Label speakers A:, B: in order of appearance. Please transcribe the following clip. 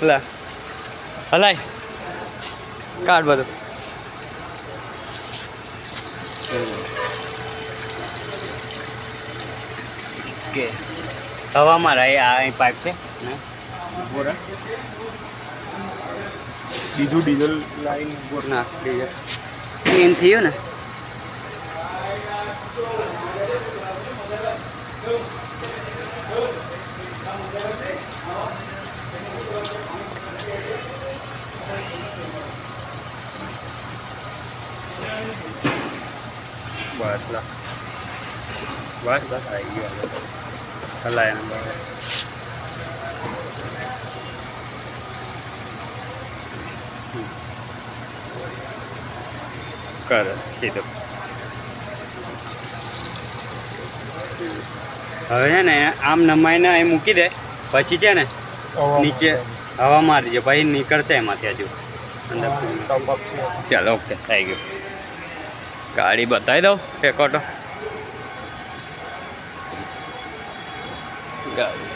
A: લા હલાય કાઢ બધું કે હવામાં રહે આ પાઇપ છે ને
B: બીજું ડીઝલ લાઈન
A: ના ડીઝલ ક્લીન થયું ને બસ લા બસ બસ આવી ગયો હલાય ને બસ કર સીધું હવે છે ને આમ નમાઈને અહીં મૂકી દે પછી છે ને નીચે હવા મારી દે પછી નીકળશે એમાંથી હજુ અંદર ચાલો ઓકે થઈ ગયું ગાડી બતાવી દઉં એક ઓટો ગાડી